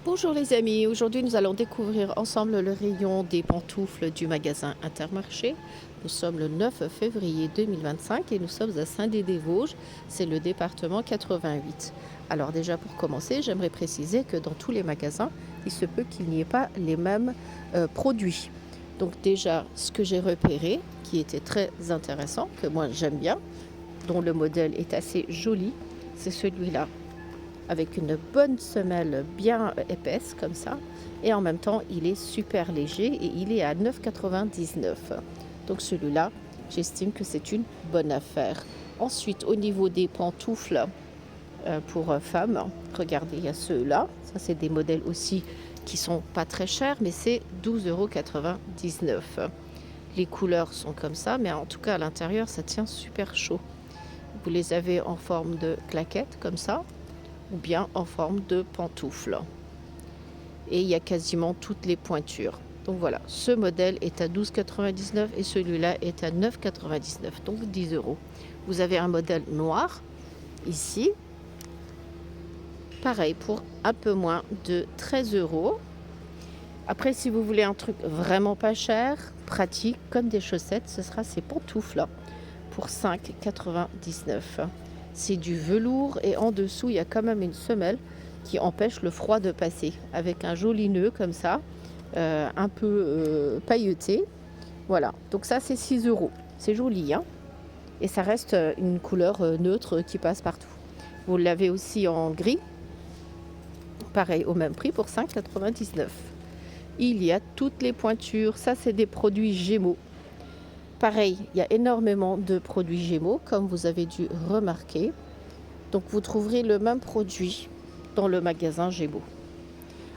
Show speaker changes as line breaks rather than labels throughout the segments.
Bonjour les amis, aujourd'hui nous allons découvrir ensemble le rayon des pantoufles du magasin Intermarché. Nous sommes le 9 février 2025 et nous sommes à Saint-Dié-des-Vosges, c'est le département 88. Alors déjà pour commencer, j'aimerais préciser que dans tous les magasins, il se peut qu'il n'y ait pas les mêmes produits. Donc déjà, ce que j'ai repéré, qui était très intéressant, que moi j'aime bien, dont le modèle est assez joli, c'est celui-là avec une bonne semelle bien épaisse comme ça, et en même temps il est super léger et il est à 9,99. Donc celui-là, j'estime que c'est une bonne affaire. Ensuite, au niveau des pantoufles pour femmes, regardez, il y a ceux-là, ça c'est des modèles aussi qui sont pas très chers, mais c'est 12,99 €. Les couleurs sont comme ça, mais en tout cas à l'intérieur ça tient super chaud. Vous les avez en forme de claquettes comme ça, ou bien en forme de pantoufle. Et il y a quasiment toutes les pointures. Donc voilà, ce modèle est à 12,99 € et celui-là est à 9,99 €, donc 10 €. Vous avez un modèle noir ici, pareil pour un peu moins de 13 €. Après, si vous voulez un truc vraiment pas cher, pratique, comme des chaussettes, ce sera ces pantoufles pour 5,99 €. C'est du velours et en dessous, il y a quand même une semelle qui empêche le froid de passer, avec un joli nœud comme ça, un peu pailleté. Voilà, donc ça c'est 6 €. C'est joli, hein, et ça reste une couleur neutre qui passe partout. Vous l'avez aussi en gris, pareil au même prix pour 5,99 €. Il y a toutes les pointures, ça c'est des produits Gémeaux. Pareil, il y a énormément de produits Gémeaux, comme vous avez dû remarquer. Donc vous trouverez le même produit dans le magasin Gémeaux.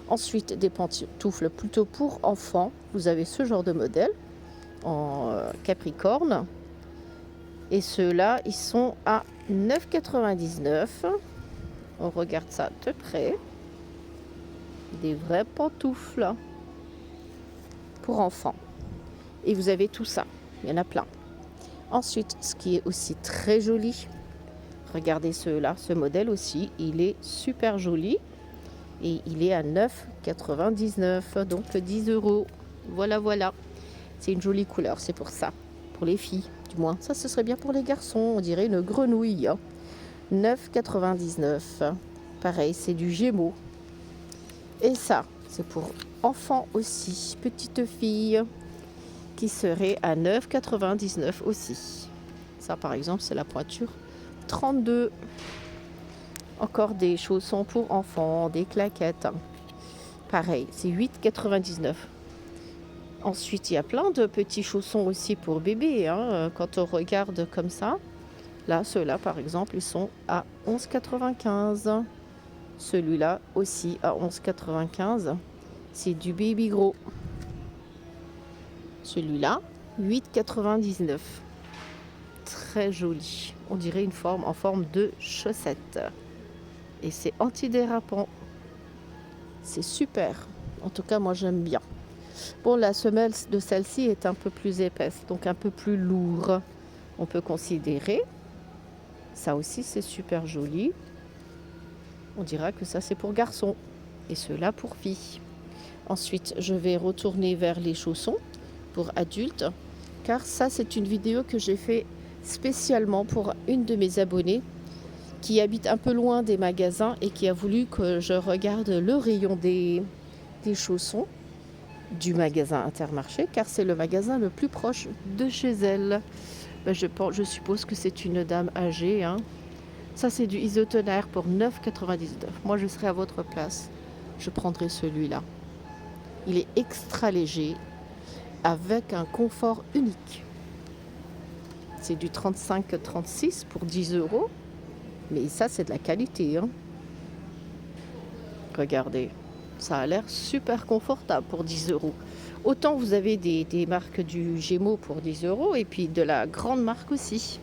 Ensuite, des pantoufles plutôt pour enfants. Vous avez ce genre de modèle en capricorne. Et ceux-là, ils sont à 9,99 €. On regarde ça de près. Des vraies pantoufles pour enfants. Et vous avez tout ça. Il y en a plein. Ensuite, ce qui est aussi très joli, regardez ceux-là, ce modèle aussi, il est super joli et il est à 9,99 €, donc 10 €. Voilà, voilà. C'est une jolie couleur, c'est pour ça. Pour les filles, du moins. Ça, ce serait bien pour les garçons, on dirait une grenouille. 9,99 €. Pareil, c'est du Gémeaux. Et ça, c'est pour enfants aussi, petites filles, qui serait à 9,99 € aussi. Ça, par exemple, c'est la pointure 32. Encore des chaussons pour enfants, des claquettes. Pareil, c'est 8,99 €. Ensuite, il y a plein de petits chaussons aussi pour bébé, hein, quand on regarde comme ça. Là, ceux-là, par exemple, ils sont à 11,95 €. Celui-là aussi à 11,95 €. C'est du baby gros. Celui-là, 8,99 €. Très joli. On dirait une forme en forme de chaussette. Et c'est antidérapant. C'est super. En tout cas, moi, j'aime bien. Bon, la semelle de celle-ci est un peu plus épaisse, donc un peu plus lourd. On peut considérer. Ça aussi, c'est super joli. On dira que ça, c'est pour garçons. Et ceux-là pour filles. Ensuite, je vais retourner vers les chaussons pour adultes, car ça c'est une vidéo que j'ai fait spécialement pour une de mes abonnées qui habite un peu loin des magasins et qui a voulu que je regarde le rayon des chaussons du magasin Intermarché, car c'est le magasin le plus proche de chez elle. Ben, je suppose que c'est une dame âgée, hein. Ça c'est du isotonaire pour 9,99 €. Moi je serais à votre place, je prendrais celui-là. Il est extra léger, avec un confort unique. C'est du 35-36 pour 10 €. Mais ça, c'est de la qualité, hein. Regardez, ça a l'air super confortable pour 10 €. Autant vous avez des marques du Gémeaux pour 10 € et puis de la grande marque aussi.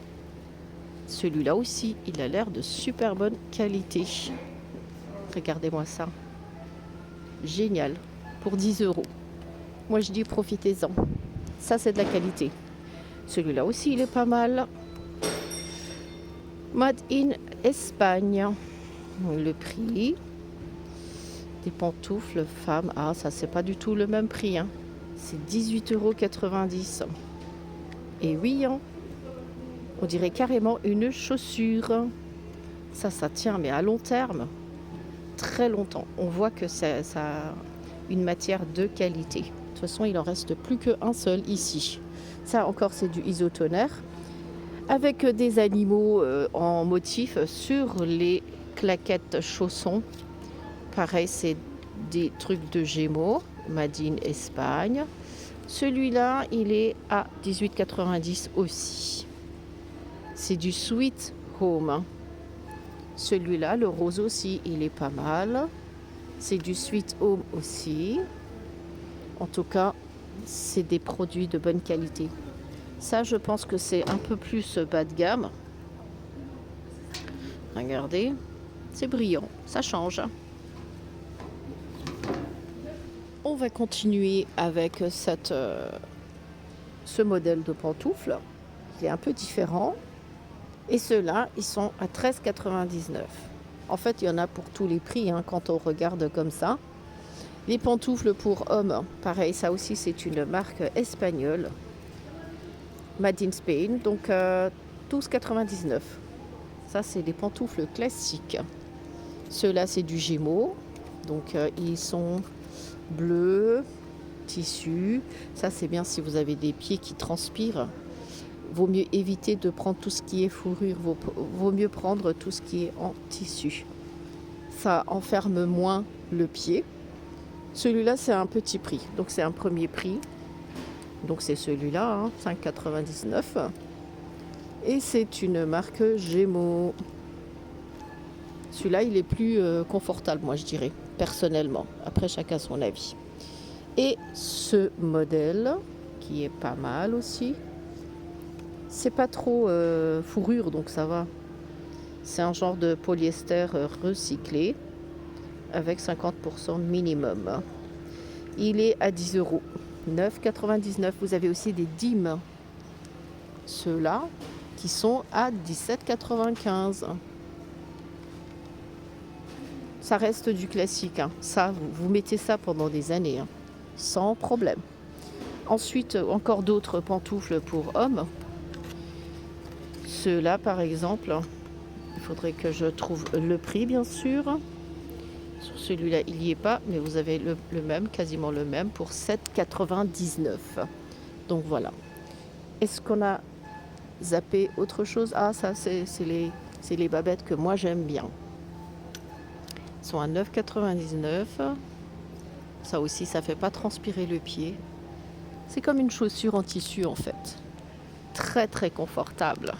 Celui-là aussi, il a l'air de super bonne qualité. Regardez-moi ça. Génial. Pour 10 €. Moi, je dis profitez-en. Ça, c'est de la qualité. Celui-là aussi, il est pas mal. Made in Espagne. Le prix Des pantoufles femmes. Ah, ça, c'est pas du tout le même prix, hein. C'est 18,90 €. Et oui, hein, on dirait carrément une chaussure. Ça tient, mais à long terme, très longtemps. On voit que ça a une matière de qualité. De toute façon, il en reste plus qu'un seul ici. Ça encore, c'est du isotonaire avec des animaux en motif sur les claquettes chaussons. Pareil, c'est des trucs de Gémeaux, Made in Espagne. Celui-là, il est à 18,90 € aussi. C'est du Sweet Home, hein. Celui-là, le rose aussi, il est pas mal. C'est du Sweet Home aussi. En tout cas, c'est des produits de bonne qualité. Ça, je pense que c'est un peu plus bas de gamme. Regardez, c'est brillant, ça change. On va continuer avec ce modèle de pantoufle. Il est un peu différent. Et ceux-là, ils sont à 13,99 €. En fait, il y en a pour tous les prix, hein, quand on regarde comme ça. Les pantoufles pour hommes, pareil, ça aussi, c'est une marque espagnole. Made in Spain, donc 12,99 €. Ça, c'est des pantoufles classiques. Ceux-là, c'est du Gémeaux. Donc, ils sont bleus, tissu. Ça, c'est bien si vous avez des pieds qui transpirent. Vaut mieux éviter de prendre tout ce qui est fourrure. Vaut mieux prendre tout ce qui est en tissu. Ça enferme moins le pied. Celui-là, c'est un petit prix. Donc, c'est un premier prix. Donc, c'est celui-là, hein, 5,99 €. Et c'est une marque Gémeaux. Celui-là, il est plus confortable, moi, je dirais, personnellement. Après, chacun son avis. Et ce modèle, qui est pas mal aussi, c'est pas trop fourrure, donc ça va. C'est un genre de polyester recyclé avec 50% minimum. Il est à 10 €, 9,99 €. Vous avez aussi des dîmes. Ceux-là qui sont à 17,95 €. Ça reste du classique, hein. Ça, vous mettez ça pendant des années, hein, sans problème. Ensuite, encore d'autres pantoufles pour hommes. Ceux-là, par exemple, il faudrait que je trouve le prix, bien sûr. Sur celui-là, il n'y est pas, mais vous avez le même, quasiment le même, pour 7,99 €. Donc voilà. Est-ce qu'on a zappé autre chose? Ah, ça, c'est les babettes que moi j'aime bien. Ils sont à 9,99 €. Ça aussi, ça ne fait pas transpirer le pied. C'est comme une chaussure en tissu, en fait. Très, très confortable.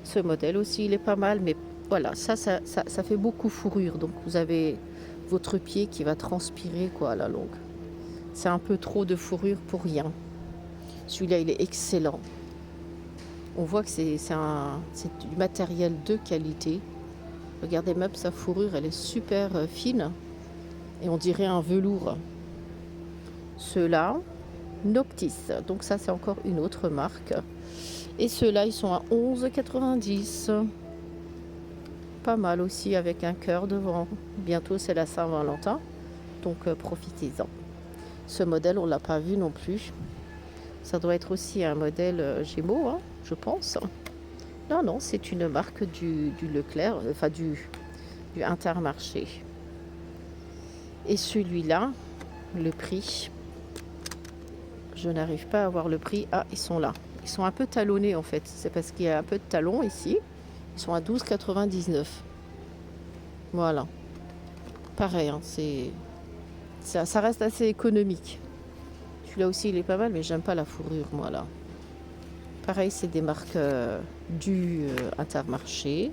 Ce modèle aussi, il est pas mal, mais voilà, ça fait beaucoup fourrure. Donc, vous avez votre pied qui va transpirer, quoi, à la longue. C'est un peu trop de fourrure pour rien. Celui-là, il est excellent. On voit que c'est du matériel de qualité. Regardez même sa fourrure, elle est super fine. Et on dirait un velours. Ceux-là, Noctis. Donc ça, c'est encore une autre marque. Et ceux-là, ils sont à 11,90 €. Pas mal aussi, avec un cœur devant. Bientôt, c'est la Saint-Valentin. Donc, profitez-en. Ce modèle, on ne l'a pas vu non plus. Ça doit être aussi un modèle Gémeaux, hein, je pense. Non, non, c'est une marque du Leclerc, enfin du Intermarché. Et celui-là, le prix, je n'arrive pas à voir le prix. Ah, ils sont là. Ils sont un peu talonnés en fait. C'est parce qu'il y a un peu de talons ici. Ils sont à 12,99 €. Voilà. Pareil, hein, ça reste assez économique. Celui-là aussi, il est pas mal, mais j'aime pas la fourrure, moi, là. Pareil, c'est des marques du Intermarché.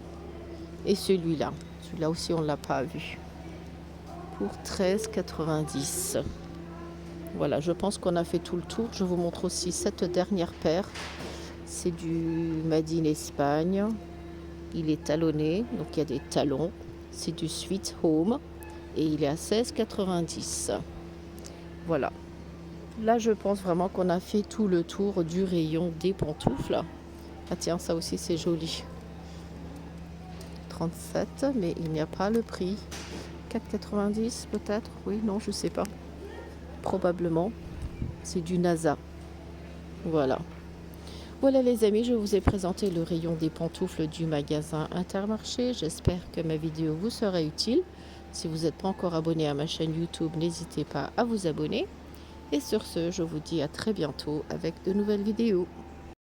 Et celui-là aussi, on ne l'a pas vu. Pour 13,90 €. Voilà, je pense qu'on a fait tout le tour. Je vous montre aussi cette dernière paire. C'est du Made in Espagne. Il est talonné, donc il y a des talons. C'est du Sweet Home et il est à 16,90 €. Voilà. Là, je pense vraiment qu'on a fait tout le tour du rayon des pantoufles. Ah tiens, ça aussi, c'est joli. 37, mais il n'y a pas le prix. 4,90 peut-être. Oui, non, je sais pas. Probablement. C'est du NASA. Voilà. Voilà les amis, je vous ai présenté le rayon des pantoufles du magasin Intermarché. J'espère que ma vidéo vous sera utile. Si vous n'êtes pas encore abonné à ma chaîne YouTube, n'hésitez pas à vous abonner. Et sur ce, je vous dis à très bientôt avec de nouvelles vidéos.